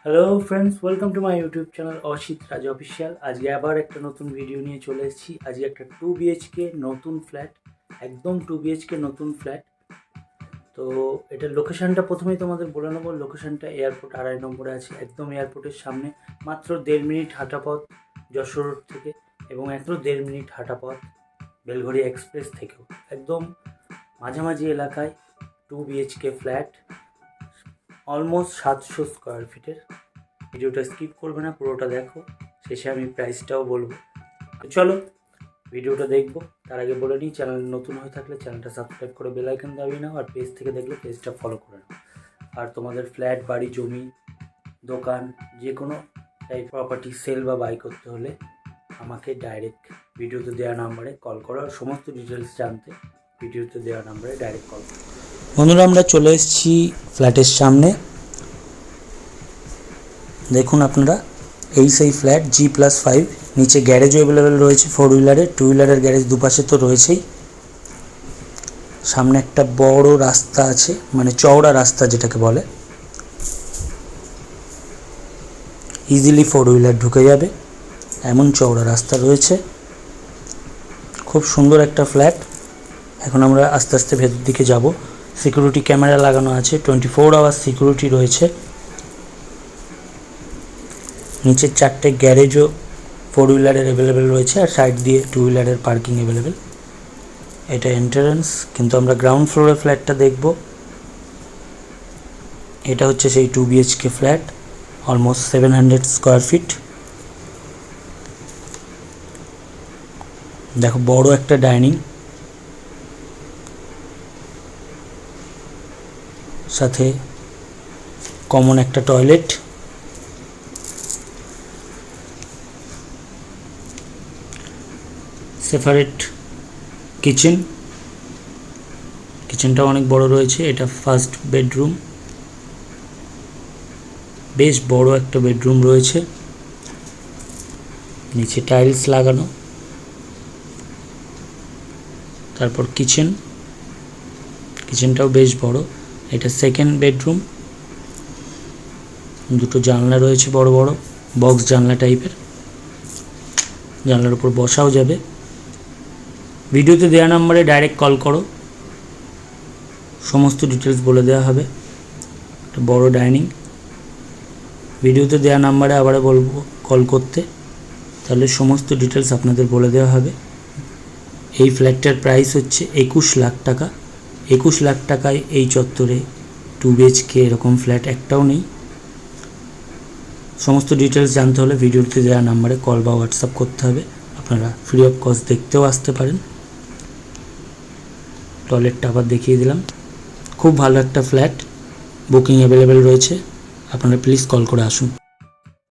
Hello friends, welcome to my YouTube channel Asit Raj official. আজকে আবার একটা নতুন ভিডিও নিয়ে চলে এসেছি। আজকে একটা 2 BHK নতুন ফ্ল্যাট, একদম 2 BHK নতুন ফ্ল্যাট। তো এটার লোকেশানটা প্রথমেই তোমাদের বলে নেবো। লোকেশানটা এয়ারপোর্ট 2.5 নম্বরে আছে, একদম এয়ারপোর্টের সামনে, মাত্র 1.5 মিনিট হাঁটা পথ যশোর রোড থেকে, এবং একদম 1.5 মিনিট হাঁটা পথ বেলঘড়ি এক্সপ্রেস থেকেও। একদম মাঝামাঝি এলাকায় 2 BHK ফ্ল্যাট, অলমোস্ট 700 স্কোয়ার ফিটের। ভিডিওটা স্কিপ করবে না, পুরোটা দেখো, শেষে আমি প্রাইসটাও বলবো। তো চলো ভিডিওটা দেখবো। তার আগে বলে নিই, চ্যানেল নতুন হয়ে থাকলে চ্যানেলটা সাবস্ক্রাইব করে বেল আইকন দাবিয়ে নাও, আর পেজ থেকে দেখলে পেজটা ফলো করে নাও। আর তোমাদের ফ্ল্যাট, বাড়ি, জমি, দোকান, যে কোনো টাইপ প্রপার্টি সেল বা বাই করতে হলে আমাকে ডাইরেক্ট ভিডিওতে দেওয়া নাম্বারে কল করো। আর সমস্ত ডিটেলস জানতে ভিডিওতে দেওয়া নাম্বারে ডাইরেক্ট কল করো। বন্ধুরা, আমরা চলে এসেছি ফ্ল্যাটের সামনে। দেখুন আপনারা, এই সেই ফ্ল্যাট G+5। নিচে গ্যারেজও অ্যাভেলেবেল রয়েছে, 4 হুইলারের, 2 হুইলারের গ্যারেজ দুপাশে তো রয়েছেই। সামনে একটা বড় রাস্তা আছে, মানে চওড়া রাস্তা যেটাকে বলে, ইজিলি 4 হুইলার ঢুকে যাবে এমন চওড়া রাস্তা রয়েছে। খুব সুন্দর একটা ফ্ল্যাট। এখন আমরা আস্তে আস্তে ভেতর দিকে যাব। সিকিউরিটি ক্যামেরা লাগানো আছে, 24 আওয়ার সিকিউরিটি রয়েছে। নিচের 4টে গ্যারেজও 4 হুইলারের অ্যাভেলেবেল রয়েছে, আর সাইড দিয়ে 2 হুইলারের পার্কিং অ্যাভেলেবেল। এটা এন্ট্রান্স, কিন্তু আমরা গ্রাউন্ড ফ্লোরে ফ্ল্যাটটা দেখব। এটা হচ্ছে সেই 2 BHK flat, almost 700 square feet. দেখো, বড় একটা ডাইনিং, সাথে কমন একটা টয়লেট, সেপারেট কিচেন। কিচেনটাও অনেক বড় রয়েছে। এটা ফার্স্ট বেডরুম, বেশ বড় একটা বেডরুম রয়েছে। নিচে টাইলস লাগানো, তারপর কিচেনটাও বেশ বড়। এটা সেকেন্ড বেডরুম। দুটো জানলা রয়েছে, বড় বড় বক্স জানলা টাইপের। জানলার উপর বসাও যাবে। ভিডিওতে দেওয়া নাম্বারে ডাইরেক্ট কল করো, সমস্ত ডিটেলস বলে দেওয়া হবে। একটা বড় ডাইনিং। ভিডিওতে দেওয়া নাম্বারে আবার বলবো কল করতে, তাহলে সমস্ত ডিটেলস আপনাদের বলে দেওয়া হবে। এই ফ্ল্যাটটার প্রাইস হচ্ছে 21 লাখ টাকা। 21 লাখ টাকায় এই চত্বরে 2 BHK এরকম ফ্ল্যাট একটাও নেই। সমস্ত ডিটেলস জানতে হলে ভিডিওতে দেওয়া নাম্বারে কল বা হোয়াটসঅ্যাপ করতে হবে। আপনারা ফ্রি অফ কস্ট দেখতেও আসতে পারেন। টয়লেটটা আবার দেখিয়ে দিলাম। খুব ভালো একটা ফ্ল্যাট, বুকিং অ্যাভেলেবেল রয়েছে। আপনারা প্লিজ কল করে আসুন।